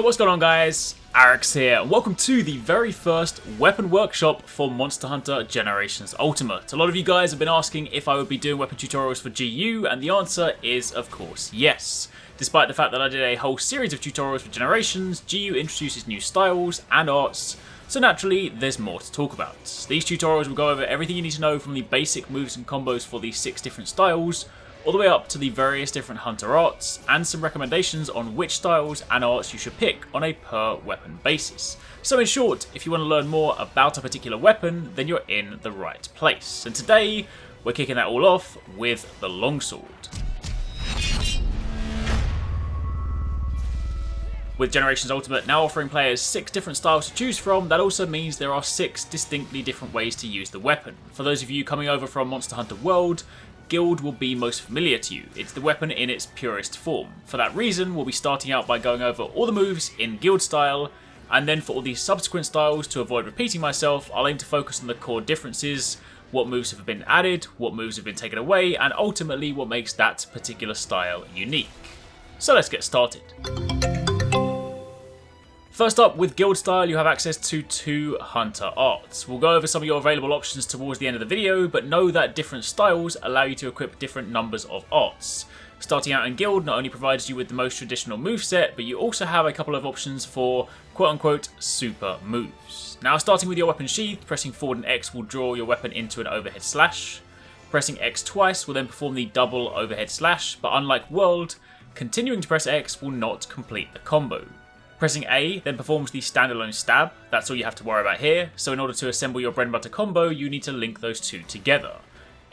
what's going on, guys? Arekkz here, and welcome to the very first weapon workshop for Monster Hunter Generations Ultimate. A lot of you guys have been asking if I would be doing weapon tutorials for GU, and the answer is, of course, yes. Despite the fact that I did a whole series of tutorials for Generations, GU introduces new styles and arts, so naturally there's more to talk about. These tutorials will go over everything you need to know from the basic moves and combos for these 6 different styles, all the way up to the various different hunter arts, and some recommendations on which styles and arts you should pick on a per weapon basis. So in short, if you want to learn more about a particular weapon, then you're in the right place. And today, we're kicking that all off with the longsword. With Generations Ultimate now offering players 6 different styles to choose from, that also means there are 6 distinctly different ways to use the weapon. For those of you coming over from Monster Hunter World, Guild will be most familiar to you. It's the weapon in its purest form. For that reason, we'll be starting out by going over all the moves in Guild style, and then for all these subsequent styles, to avoid repeating myself, I'll aim to focus on the core differences, what moves have been added, what moves have been taken away, and ultimately what makes that particular style unique. So let's get started. First up, with Guild style, you have access to 2 hunter arts. We'll go over some of your available options towards the end of the video, but know that different styles allow you to equip different numbers of arts. Starting out in Guild not only provides you with the most traditional moveset, but you also have a couple of options for quote-unquote super moves. Now, starting with your weapon sheath, pressing forward and X will draw your weapon into an overhead slash. Pressing X twice will then perform the double overhead slash, but unlike World, continuing to press X will not complete the combo. Pressing A then performs the standalone stab, that's all you have to worry about here, so in order to assemble your bread and butter combo you need to link those 2 together.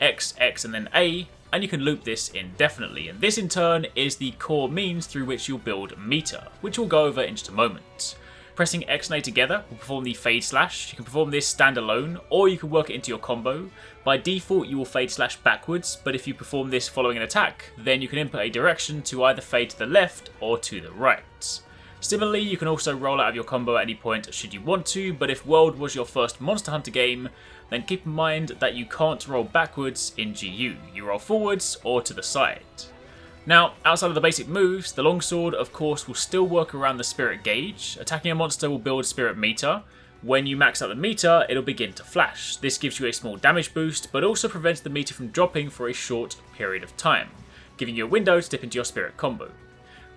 X, X and then A, and you can loop this indefinitely, and this in turn is the core means through which you'll build meter, which we'll go over in just a moment. Pressing X and A together will perform the fade slash. You can perform this standalone, or you can work it into your combo. By default you will fade slash backwards, but if you perform this following an attack, then you can input a direction to either fade to the left or to the right. Similarly, you can also roll out of your combo at any point should you want to, but if World was your first Monster Hunter game, then keep in mind that you can't roll backwards in GU, you roll forwards or to the side. Now, outside of the basic moves, the longsword of course will still work around the spirit gauge. Attacking a monster will build spirit meter. When you max out the meter, it'll begin to flash. This gives you a small damage boost, but also prevents the meter from dropping for a short period of time, giving you a window to dip into your spirit combo.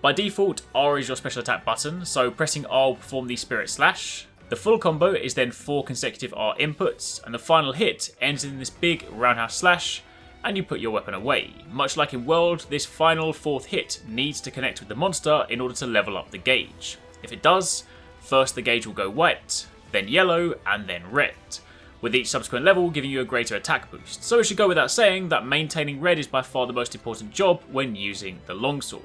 By default, R is your special attack button, so pressing R will perform the spirit slash. The full combo is then 4 consecutive R inputs, and the final hit ends in this big roundhouse slash, and you put your weapon away. Much like in World, this final 4th hit needs to connect with the monster in order to level up the gauge. If it does, first the gauge will go white, then yellow, and then red, with each subsequent level giving you a greater attack boost. So it should go without saying that maintaining red is by far the most important job when using the longsword.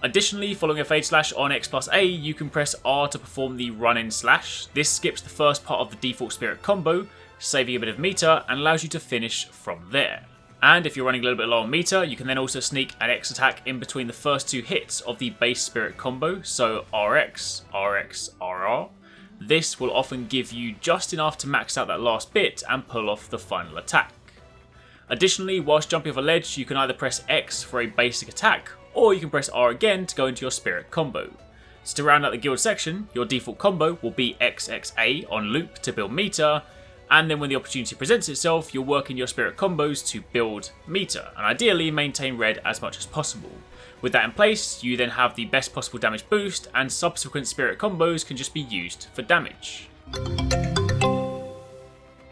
Additionally, following a fade slash on X plus A, you can press R to perform the run-in slash. This skips the first part of the default spirit combo, saving a bit of meter, and allows you to finish from there. And if you're running a little bit low on meter, you can then also sneak an X attack in between the first 2 hits of the base spirit combo, so RX, RX, RR. This will often give you just enough to max out that last bit and pull off the final attack. Additionally, whilst jumping off a ledge, you can either press X for a basic attack, or you can press R again to go into your spirit combo. So to round out the guild section, your default combo will be XXA on loop to build meter, and then when the opportunity presents itself, you'll work in your spirit combos to build meter, and ideally maintain red as much as possible. With that in place, you then have the best possible damage boost, and subsequent spirit combos can just be used for damage.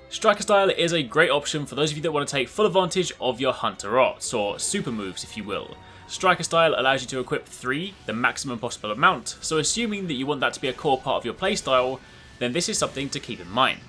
Striker style is a great option for those of you that want to take full advantage of your hunter arts, or super moves if you will. Striker style allows you to equip 3, the maximum possible amount, so assuming that you want that to be a core part of your playstyle, then this is something to keep in mind.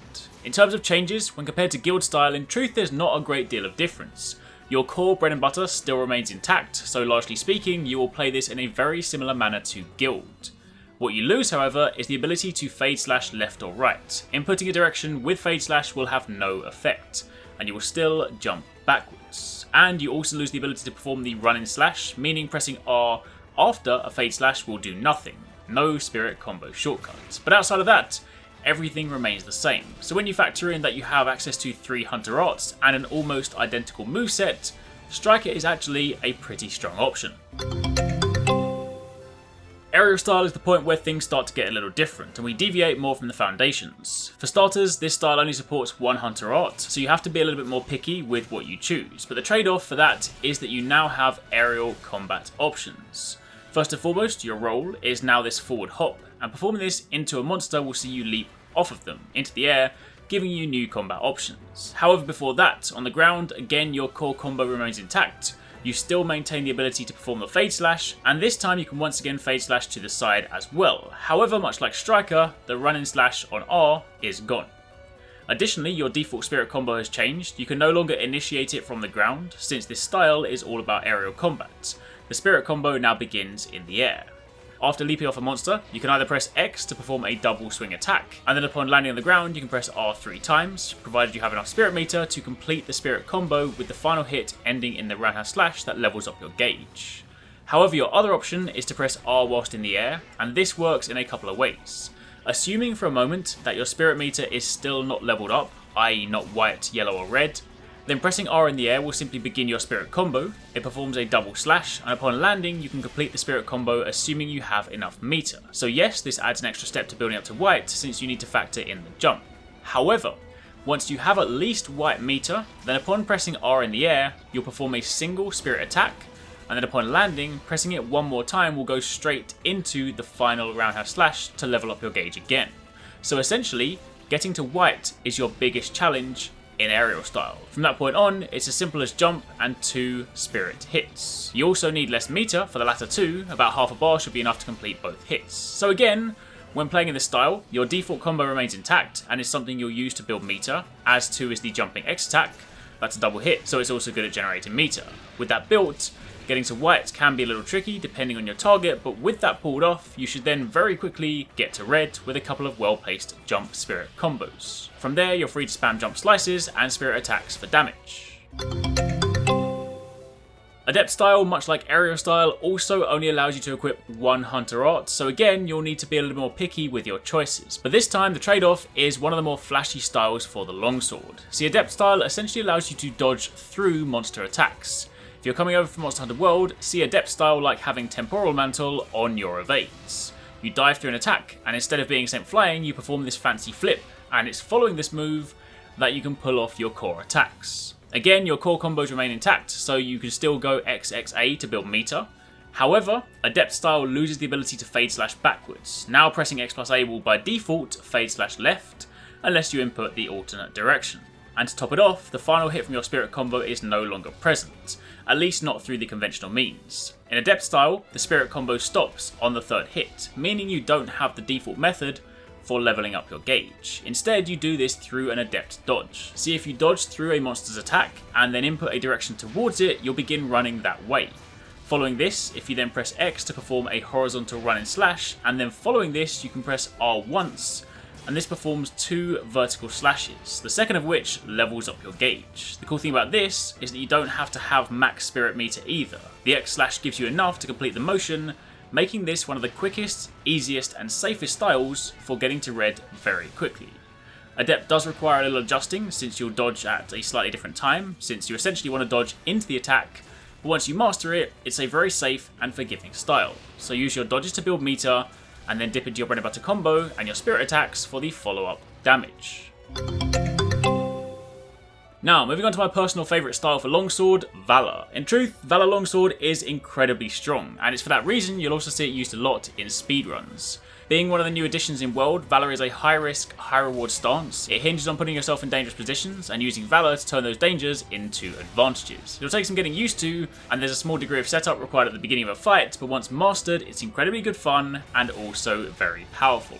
In terms of changes, when compared to Guild style, in truth there's not a great deal of difference. Your core bread and butter still remains intact, so largely speaking you will play this in a very similar manner to Guild. What you lose, however, is the ability to fade slash left or right. Inputting a direction with fade slash will have no effect, and you will still jump backwards. And you also lose the ability to perform the run-in slash, meaning pressing R after a fade slash will do nothing. No spirit combo shortcuts. But outside of that, everything remains the same. So when you factor in that you have access to 3 hunter arts and an almost identical moveset, Striker is actually a pretty strong option. Aerial style is the point where things start to get a little different, and we deviate more from the foundations. For starters, this style only supports one hunter art, so you have to be a little bit more picky with what you choose, but the trade-off for that is that you now have aerial combat options. First and foremost, your role is now this forward hop, and performing this into a monster will see you leap off of them, into the air, giving you new combat options. However, before that, on the ground, again your core combo remains intact. You still maintain the ability to perform the Fade Slash, and this time you can once again Fade Slash to the side as well. However, much like Striker, the Running Slash on R is gone. Additionally, your default Spirit combo has changed. You can no longer initiate it from the ground, since this style is all about aerial combat. The Spirit combo now begins in the air. After leaping off a monster, you can either press X to perform a double swing attack, and then upon landing on the ground you can press R 3 times, provided you have enough Spirit meter to complete the Spirit combo with the final hit ending in the roundhouse slash that levels up your gauge. However, your other option is to press R whilst in the air, and this works in a couple of ways. Assuming for a moment that your Spirit meter is still not leveled up, i.e. not white, yellow or red, then pressing R in the air will simply begin your Spirit combo. It performs a double slash, and upon landing you can complete the Spirit combo assuming you have enough meter. So yes, this adds an extra step to building up to white since you need to factor in the jump. However, once you have at least white meter, then upon pressing R in the air, you'll perform a single Spirit attack, and then upon landing, pressing it one more time will go straight into the final roundhouse slash to level up your gauge again. So essentially, getting to white is your biggest challenge in aerial style. From that point on, it's as simple as jump and 2 Spirit hits. You also need less meter for the latter two, about half a bar should be enough to complete both hits. So again, when playing in this style, your default combo remains intact and is something you'll use to build meter, as 2 is the jumping X attack, that's a double hit, so it's also good at generating meter. With that built, getting to white can be a little tricky depending on your target, but with that pulled off, you should then very quickly get to red with a couple of well-placed jump Spirit combos. From there, you're free to spam jump slices and Spirit attacks for damage. Adept style, much like aerial style, also only allows you to equip one hunter art, so again, you'll need to be a little more picky with your choices. But this time, the trade-off is one of the more flashy styles for the longsword. See, Adept style essentially allows you to dodge through monster attacks. If you're coming over from Monster Hunter World, see Adept style like having Temporal Mantle on your evades. You dive through an attack, and instead of being sent flying, you perform this fancy flip, and it's following this move that you can pull off your core attacks. Again, your core combos remain intact, so you can still go XXA to build meter. However, Adept style loses the ability to Fade Slash backwards. Now pressing X plus A will by default Fade Slash left, unless you input the alternate direction. And to top it off, the final hit from your Spirit combo is no longer present, at least not through the conventional means. In Adept style, the Spirit combo stops on the 3rd hit, meaning you don't have the default method for leveling up your gauge. Instead, you do this through an Adept dodge. See, if you dodge through a monster's attack and then input a direction towards it, you'll begin running that way. Following this, if you then press X to perform a horizontal running slash, and then following this, you can press R once, and this performs 2 vertical slashes, the second of which levels up your gauge. The cool thing about this is that you don't have to have max Spirit meter either. The X slash gives you enough to complete the motion, making this one of the quickest, easiest and safest styles for getting to red very quickly. Adept does require a little adjusting since you'll dodge at a slightly different time, since you essentially want to dodge into the attack, but once you master it, it's a very safe and forgiving style. So use your dodges to build meter, and then dip into your bread and butter combo and your Spirit attacks for the follow-up damage. Now, moving on to my personal favourite style for longsword, VALOR. In truth, VALOR longsword is incredibly strong, and it's for that reason you'll also see it used a lot in speedruns. Being one of the new additions in World, VALOR is a high-risk, high-reward stance. It hinges on putting yourself in dangerous positions and using VALOR to turn those dangers into advantages. It'll take some getting used to, and there's a small degree of setup required at the beginning of a fight, but once mastered, it's incredibly good fun and also very powerful.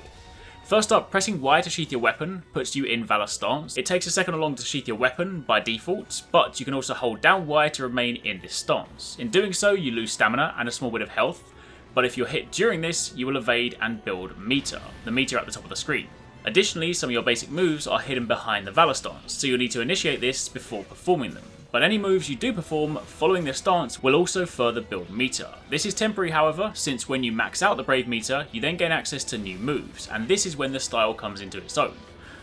First up, pressing Y to sheath your weapon puts you in VALOR stance. It takes a second or long to sheath your weapon by default, but you can also hold down Y to remain in this stance. In doing so, you lose stamina and a small bit of health, but if you're hit during this, you will evade and build meter, the meter at the top of the screen. Additionally, some of your basic moves are hidden behind the VALOR stance, so you'll need to initiate this before performing them. But any moves you do perform following this stance will also further build meter. This is temporary, however, since when you max out the Brave meter, you then gain access to new moves, and this is when the style comes into its own.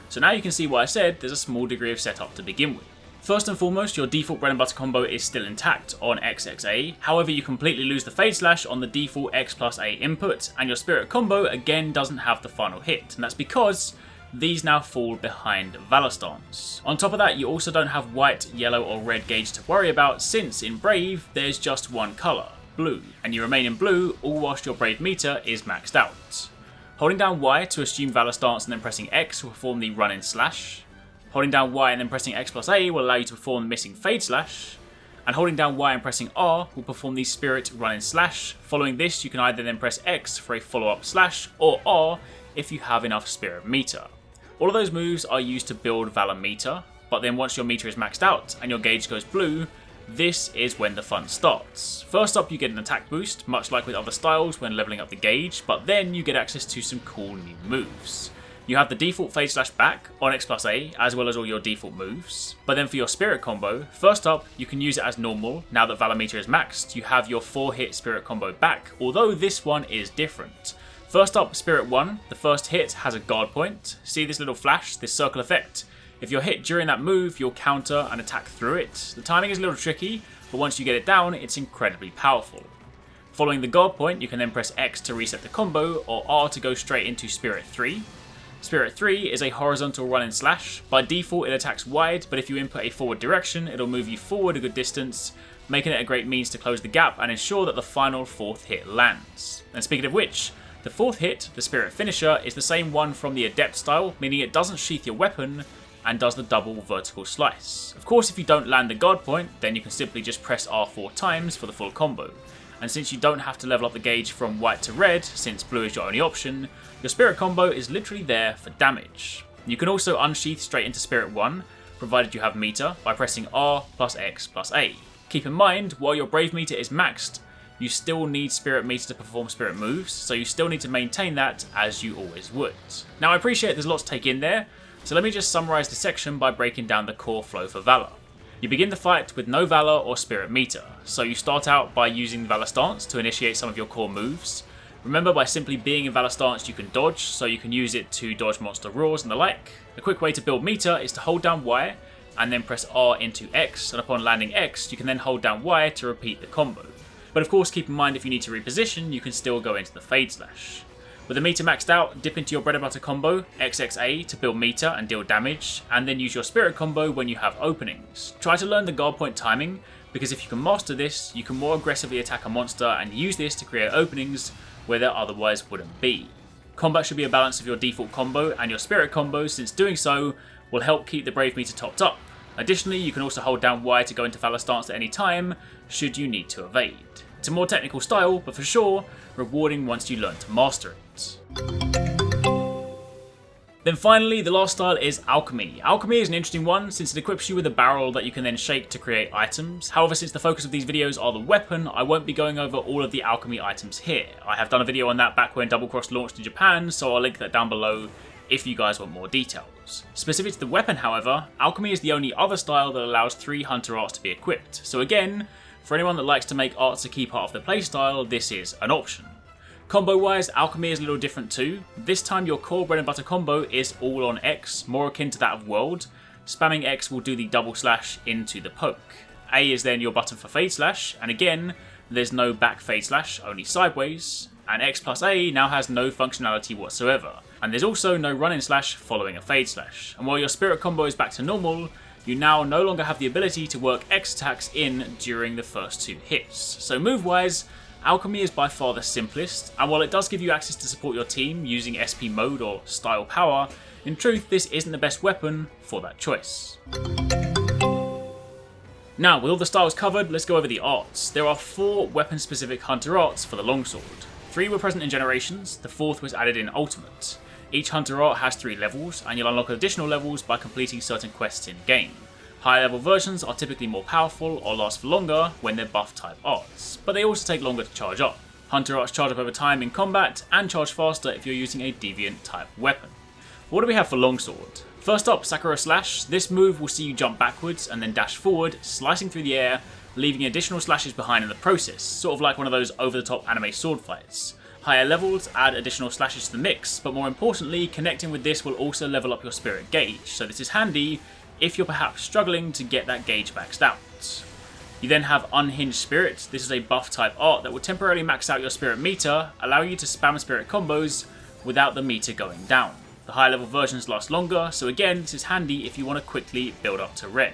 So now you can see why I said there's a small degree of setup to begin with. First and foremost, your default bread and butter combo is still intact on XXA, however you completely lose the fade slash on the default X plus A input, and your spirit combo again doesn't have the final hit, and that's because these now fall behind VALOR stance. On top of that, you also don't have white, yellow or red gauge to worry about, since in Brave there's just one colour, blue, and you remain in blue all whilst your Brave meter is maxed out. Holding down Y to assume VALOR stance and then pressing X will perform the run in slash. Holding down Y and then pressing X plus A will allow you to perform the missing fade slash, and holding down Y and pressing R will perform the spirit run in slash. Following this, you can either then press X for a follow-up slash, or R if you have enough spirit meter. All of those moves are used to build VALOR meter, but then once your meter is maxed out and your gauge goes blue, this is when the fun starts. First up, you get an attack boost, much like with other styles when leveling up the gauge, but then you get access to some cool new moves. You have the default fade slash back on X plus A, as well as all your default moves. But then for your spirit combo, first up, you can use it as normal. Now that VALOR meter is maxed, you have your 4-hit spirit combo back, although this one is different. First up, Spirit 1, the first hit has a guard point. See this little flash, this circle effect? If you're hit during that move, you'll counter and attack through it. The timing is a little tricky, but once you get it down, it's incredibly powerful. Following the guard point, you can then press X to reset the combo, or R to go straight into Spirit 3. Spirit 3 is a horizontal run and slash. By default it attacks wide, but if you input a forward direction, it'll move you forward a good distance, making it a great means to close the gap and ensure that the final 4th hit lands. And speaking of which, the 4th hit, the Spirit Finisher, is the same one from the ADEPT style, meaning it doesn't sheath your weapon and does the double vertical slice. Of course, if you don't land the guard point, then you can simply just press R 4 times for the full combo. And since you don't have to level up the gauge from white to red, since blue is your only option, your Spirit combo is literally there for damage. You can also unsheath straight into Spirit 1, provided you have meter, by pressing R plus X plus A. Keep in mind, while your Brave meter is maxed, you still need Spirit meter to perform Spirit moves, so you still need to maintain that as you always would. Now I appreciate there's lots to take in there, so let me just summarise the section by breaking down the core flow for VALOR. You begin the fight with no VALOR or Spirit meter, so you start out by using the VALOR stance to initiate some of your core moves. Remember, by simply being in VALOR stance you can dodge, so you can use it to dodge monster roars and the like. A quick way to build meter is to hold down Y and then press R into X, and upon landing X you can then hold down Y to repeat the combo. But of course keep in mind if you need to reposition, you can still go into the fade slash. With the meter maxed out, dip into your bread and butter combo, XXA to build meter and deal damage, and then use your spirit combo when you have openings. Try to learn the guard point timing, because if you can master this, you can more aggressively attack a monster and use this to create openings where there otherwise wouldn't be. Combat should be a balance of your default combo and your spirit combo, since doing so will help keep the Brave meter topped up. Additionally, you can also hold down Y to go into VALOR stance at any time, should you need to evade. It's a more technical style, but for sure, rewarding once you learn to master it. Then finally, the last style is Alchemy. Alchemy is an interesting one since it equips you with a barrel that you can then shake to create items. However, since the focus of these videos are the weapon, I won't be going over all of the Alchemy items here. I have done a video on that back when Double Cross launched in Japan, so I'll link that down below if you guys want more details. Specific to the weapon, however, Alchemy is the only other style that allows 3 Hunter Arts to be equipped. So again, for anyone that likes to make arts a key part of their playstyle, this is an option. Combo wise, Alchemy is a little different too. This time your core bread and butter combo is all on X, more akin to that of World. Spamming X will do the double slash into the poke. A is then your button for fade slash, and again, there's no back fade slash, only sideways. And X plus A now has no functionality whatsoever. And there's also no run in slash following a fade slash. And while your spirit combo is back to normal, you now no longer have the ability to work X attacks in during the first 2 hits. So move wise, Alchemy is by far the simplest, and while it does give you access to support your team using SP mode or style power, in truth this isn't the best weapon for that choice. Now, with all the styles covered, let's go over the arts. There are 4 weapon-specific Hunter Arts for the longsword. 3 were present in Generations, the 4th was added in Ultimate. Each Hunter Art has 3 levels, and you'll unlock additional levels by completing certain quests in-game. Higher level versions are typically more powerful or last for longer when they're buff type arts, but they also take longer to charge up. Hunter Arts charge up over time in combat, and charge faster if you're using a deviant type weapon. What do we have for longsword? First up, Sakura Slash. This move will see you jump backwards and then dash forward, slicing through the air, leaving additional slashes behind in the process, sort of like one of those over-the-top anime sword fights. Higher levels add additional slashes to the mix, but more importantly, connecting with this will also level up your spirit gauge, so this is handy if you're perhaps struggling to get that gauge maxed out. You then have Unhinged Spirit. This is a buff type art that will temporarily max out your spirit meter, allowing you to spam spirit combos without the meter going down. The higher level versions last longer, so again this is handy if you want to quickly build up to red.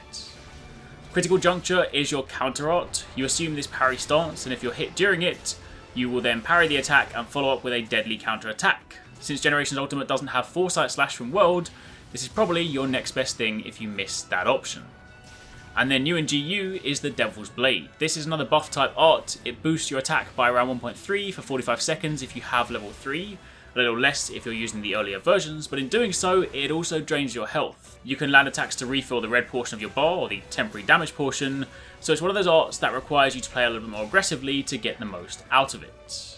Critical Juncture is your counter art. You assume this parry stance, and if you're hit during it, you will then parry the attack and follow up with a deadly counter attack. Since Generations Ultimate doesn't have Foresight Slash from World, this is probably your next best thing if you miss that option. And then new in GU is the Devil's Blade. This is another buff type art. It boosts your attack by around 1.3 for 45 seconds if you have level 3, a little less if you're using the earlier versions, but in doing so it also drains your health. You can land attacks to refill the red portion of your bar, or the temporary damage portion, so it's one of those arts that requires you to play a little bit more aggressively to get the most out of it.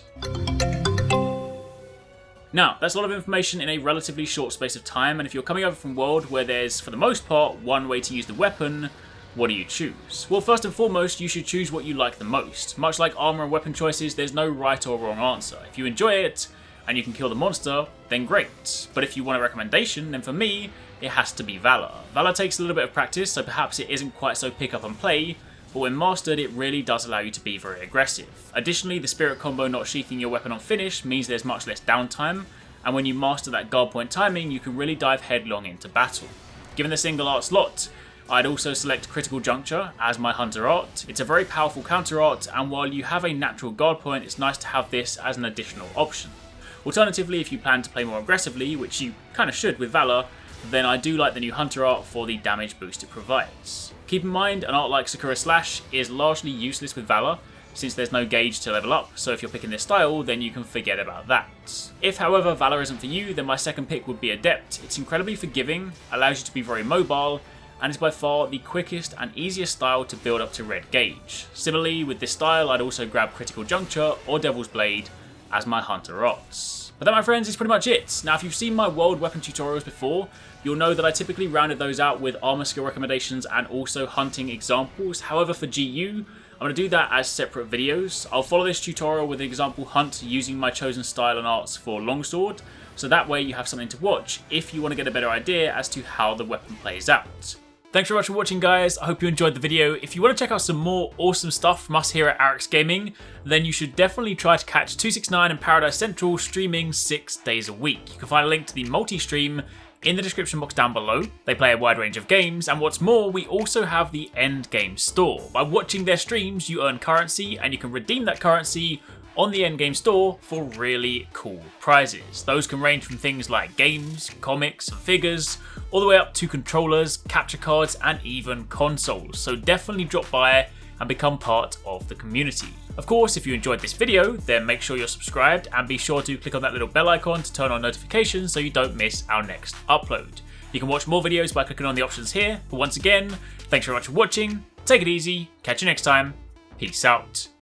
Now, that's a lot of information in a relatively short space of time, and if you're coming over from World where there's, for the most part, one way to use the weapon, what do you choose? Well, first and foremost, you should choose what you like the most. Much like armor and weapon choices, there's no right or wrong answer. If you enjoy it, and you can kill the monster, then great. But if you want a recommendation, then for me, it has to be VALOR. VALOR takes a little bit of practice, so perhaps it isn't quite so pick up and play, but when mastered, it really does allow you to be very aggressive. Additionally, the spirit combo not sheathing your weapon on finish means there's much less downtime, and when you master that guard point timing, you can really dive headlong into battle. Given the single art slot, I'd also select Critical Juncture as my hunter art. It's a very powerful counter art, and while you have a natural guard point, it's nice to have this as an additional option. Alternatively, if you plan to play more aggressively, which you kind of should with VALOR, then I do like the new hunter art for the damage boost it provides. Keep in mind, an art like Sakura Slash is largely useless with VALOR, since there's no gauge to level up, so if you're picking this style, then you can forget about that. If, however, VALOR isn't for you, then my second pick would be ADEPT. It's incredibly forgiving, allows you to be very mobile, and is by far the quickest and easiest style to build up to red gauge. Similarly, with this style, I'd also grab Critical Juncture or Devil's Blade as my hunter arts. But that, my friends, is pretty much it. Now, if you've seen my world weapon tutorials before, you'll know that I typically rounded those out with armor skill recommendations and also hunting examples. However, for GU, I'm going to do that as separate videos. I'll follow this tutorial with an example hunt using my chosen style and arts for longsword, so that way you have something to watch if you want to get a better idea as to how the weapon plays out. Thanks very much for watching, guys. I hope you enjoyed the video. If you want to check out some more awesome stuff from us here at Arekkz Gaming, then you should definitely try to catch 269 and Paradise Central streaming 6 days a week. You can find a link to the multi-stream in the description box down below. They play a wide range of games, and what's more, we also have the Endgame store. By watching their streams, you earn currency, and you can redeem that currency on the Endgame store for really cool prizes. Those can range from things like games, comics, and figures, all the way up to controllers, capture cards, and even consoles. So definitely drop by and become part of the community. Of course, if you enjoyed this video, then make sure you're subscribed and be sure to click on that little bell icon to turn on notifications so you don't miss our next upload. You can watch more videos by clicking on the options here, but once again, thanks very much for watching, take it easy, catch you next time, peace out.